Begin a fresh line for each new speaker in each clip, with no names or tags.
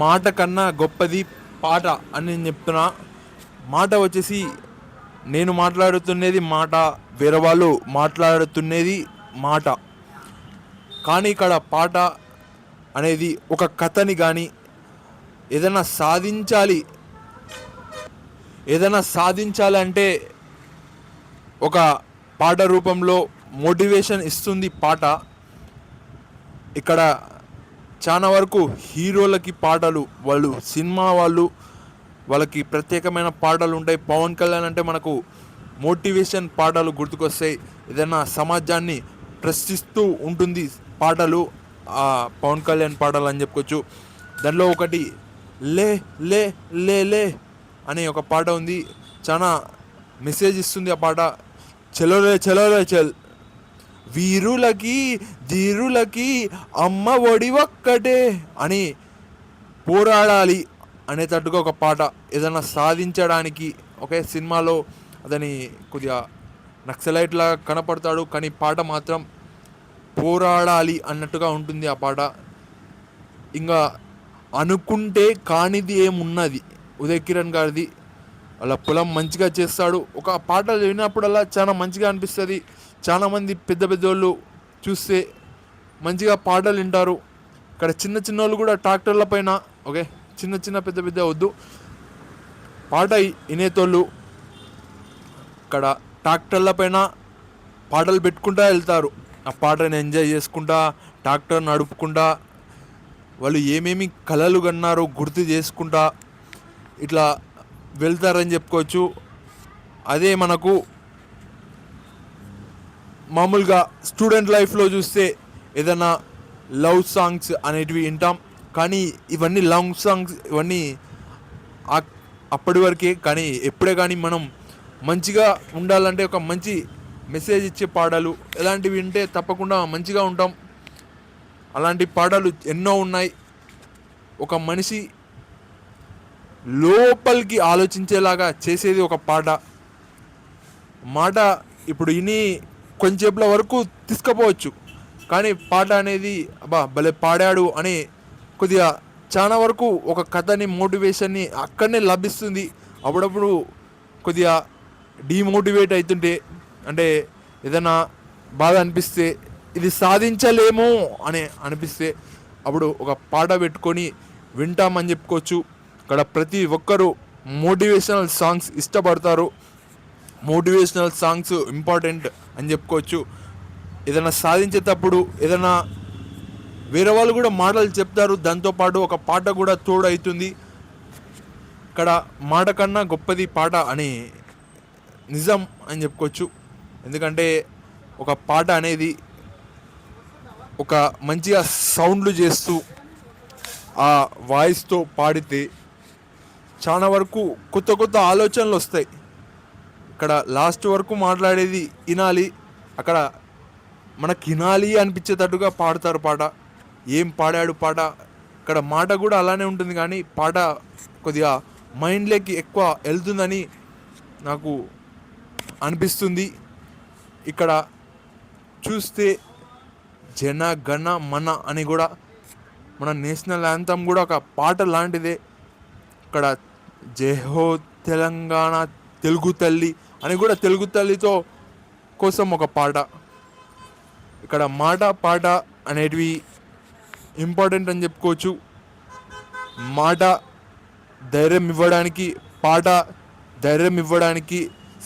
మాట కన్నా గొప్పది పాట అని నేను చెప్తున్నా. మాట వచ్చేసి నేను మాట్లాడుతున్నది మాట, వేరే వాళ్ళు మాట్లాడుతున్నది మాట. కానీ ఇక్కడ పాట అనేది ఒక కథని కానీ ఏదైనా సాధించాలి ఏదైనా సాధించాలి అంటే ఒక పాట రూపంలో మోటివేషన్ ఇస్తుంది పాట. ఇక్కడ చాలా వరకు హీరోలకి పాటలు, వాళ్ళు సినిమా వాళ్ళకి ప్రత్యేకమైన పాటలు ఉంటాయి. పవన్ కళ్యాణ్ అంటే మనకు మోటివేషన్ పాటలు గుర్తుకొస్తాయి. ఏదైనా సమాజాన్ని ప్రశ్నిస్తూ ఉంటుంది పాటలు, ఆ పవన్ కళ్యాణ్ పాటలు అని చెప్పుకోవచ్చు. దానిలో ఒకటి లే లే లే లే అనే ఒక పాట ఉంది, చాలా మెసేజ్ ఇస్తుంది ఆ పాట. చలోరే చలోరే చల్, వీరులకి ధీరులకి అమ్మ ఒడి ఒక్కటే అని పోరాడాలి అనేటట్టుగా ఒక పాట. ఏదైనా సాధించడానికి ఒకే సినిమాలో అతని కొద్దిగా నక్సలైట్లా కనపడతాడు, కానీ పాట మాత్రం పోరాడాలి అన్నట్టుగా ఉంటుంది ఆ పాట. ఇంకా అనుకుంటే కానిది ఏమున్నది ఉదయ్ కిరణ్ గారిది. అలా పొలం మంచిగా చేస్తాడు. ఒక పాట విన్నప్పుడల్లా చాలా మంచిగా అనిపిస్తుంది. చాలామంది పెద్ద పెద్దోళ్ళు చూస్తే మంచిగా పాటలు వింటారు. ఇక్కడ చిన్న చిన్న వాళ్ళు కూడా ట్రాక్టర్ల పైన, ఓకే చిన్న చిన్న పెద్ద పెద్ద వద్దు, పాట వినేతోళ్ళు ఇక్కడ ట్రాక్టర్ల పైన పాటలు పెట్టుకుంటూ వెళ్తారు. ఆ పాటని ఎంజాయ్ చేసుకుంటా, ట్రాక్టర్ నడుపుకుంటా, వాళ్ళు ఏమేమి కలలు కన్నారో గుర్తు చేసుకుంటా ఇట్లా వెళ్తారని చెప్పుకోవచ్చు. అదే మనకు మామూలుగా స్టూడెంట్ లైఫ్లో చూస్తే ఏదైనా లవ్ సాంగ్స్ అనేటివి వింటాం, కానీ ఇవన్నీ లవ్ సాంగ్స్ ఇవన్నీ అప్పటి వరకే. కానీ ఎప్పుడే కానీ మనం మంచిగా ఉండాలంటే ఒక మంచి మెసేజ్ ఇచ్చే పాటలు ఎలాంటివి వింటే తప్పకుండా మంచిగా ఉంటాం. అలాంటి పాటలు ఎన్నో ఉన్నాయి. ఒక మనిషి లోపలికి ఆలోచించేలాగా చేసేది ఒక పాట. మాట ఇప్పుడు విని కొంచెంసేపుల వరకు తీసుకుపోవచ్చు, కానీ పాట అనేది అబ్బా భలే పాడాడు అని కొద్దిగా చాలా వరకు ఒక కథని, మోటివేషన్ని అక్కడనే లభిస్తుంది. అప్పుడప్పుడు కొద్దిగా డీమోటివేట్ అవుతుంటే, అంటే ఏదైనా బాధ అనిపిస్తే, ఇది సాధించలేమో అని అనిపిస్తే అప్పుడు ఒక పాట పెట్టుకొని వింటామని చెప్పుకోవచ్చు. ఇక్కడ ప్రతి ఒక్కరూ మోటివేషనల్ సాంగ్స్ ఇష్టపడతారు. మోటివేషనల్ సాంగ్స్ ఇంపార్టెంట్ అని చెప్పుకోవచ్చు. ఏదైనా సాధించేటప్పుడు ఏదైనా వేరే వాళ్ళు కూడా మాటలు చెప్తారు, దాంతోపాటు ఒక పాట కూడా తోడు అవుతుంది. ఇక్కడ మాట కన్నా గొప్పది పాట అని నిజం అని చెప్పుకోవచ్చు. ఎందుకంటే ఒక పాట అనేది ఒక మంచిగా సౌండ్లు చేస్తూ ఆ వాయిస్తో పాడితే చాలా వరకు కొత్త కొత్త ఆలోచనలు వస్తాయి. ఇక్కడ లాస్ట్ వరకు మాట్లాడేది వినాలి, అక్కడ మనకు వినాలి అనిపించేటట్టుగా పాడతారు పాట. ఏం పాడాడు పాట, ఇక్కడ మాట కూడా అలానే ఉంటుంది, కానీ పాట కొద్దిగా మైండ్లోకి ఎక్కువ వెళ్తుందని నాకు అనిపిస్తుంది. ఇక్కడ చూస్తే జన గణ మన అని కూడా మన నేషనల్ యాంథమ్ కూడా ఒక పాట లాంటిదే. ఇక్కడ జయహో తెలంగాణ తెలుగు తల్లి అని కూడా తెలుగు తల్లితో కోసం ఒక పాట. ఇక్కడ మాట పాట అనేటివి ఇంపార్టెంట్ అని చెప్పుకోవచ్చు. మాట ధైర్యం ఇవ్వడానికి, పాట ధైర్యం ఇవ్వడానికి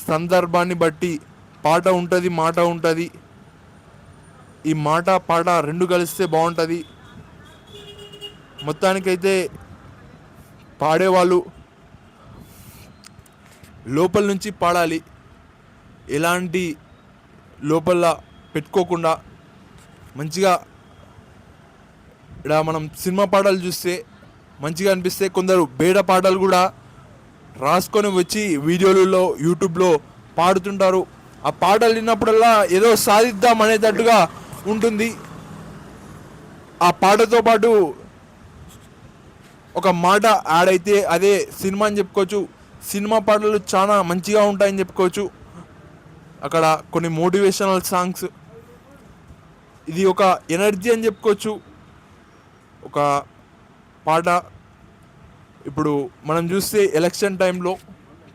సందర్భాన్ని బట్టి పాట ఉంటుంది, మాట ఉంటుంది. ఈ మాట పాట రెండు కలిస్తే బాగుంటుంది. మొత్తానికైతే పాడేవాళ్ళు లోపల నుంచి పాడాలి, ఎలాంటి లోపల పెట్టుకోకుండా మంచిగా. ఇక్కడ మనం సినిమా పాటలు చూస్తే మంచిగా అనిపిస్తే కొందరు బేడ పాటలు కూడా రాసుకొని వచ్చి వీడియోలలో యూట్యూబ్లో పాడుతుంటారు. ఆ పాటలు విన్నప్పుడల్లా ఏదో సాధిద్దాం అనేటట్టుగా ఉంటుంది. ఆ పాటతో పాటు ఒక మాట యాడ్ అయితే అదే సినిమా అని చెప్పుకోవచ్చు. సినిమా పాటలు చాలా మంచిగా ఉంటాయని చెప్పుకోవచ్చు. అక్కడ కొన్ని మోటివేషనల్ సాంగ్స్, ఇది ఒక ఎనర్జీ అని చెప్పుకోవచ్చు. ఒక పాట ఇప్పుడు మనం చూస్తే ఎలక్షన్ టైంలో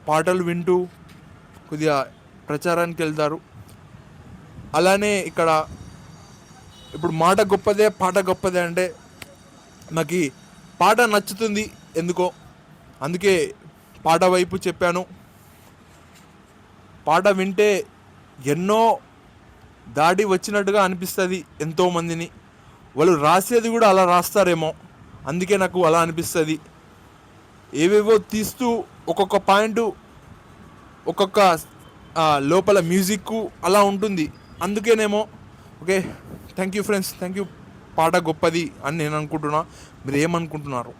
పాటలు వింటూ కొద్దిగా ప్రచారానికి వెళ్తారు. అలానే ఇక్కడ ఇప్పుడు మాట గొప్పదే పాట గొప్పదే అంటే నాకు పాట నచ్చుతుంది ఎందుకో, అందుకే పాట వైపు చెప్పాను. పాట వింటే ఎన్నో దాడి వచ్చినట్టుగా అనిపిస్తుంది ఎంతోమందిని. వాళ్ళు రాసేది కూడా అలా రాస్తారేమో, అందుకే నాకు అలా అనిపిస్తుంది. ఏవేవో తీస్తూ ఒక్కొక్క పాయింట్, ఒక్కొక్క లోపల మ్యూజిక్ అలా ఉంటుంది, అందుకేనేమో. Okay, thank you friends, thank you. పాట గొప్పది అని నేను అనుకుంటున్నా. మీరు ఏమనుకుంటున్నారు?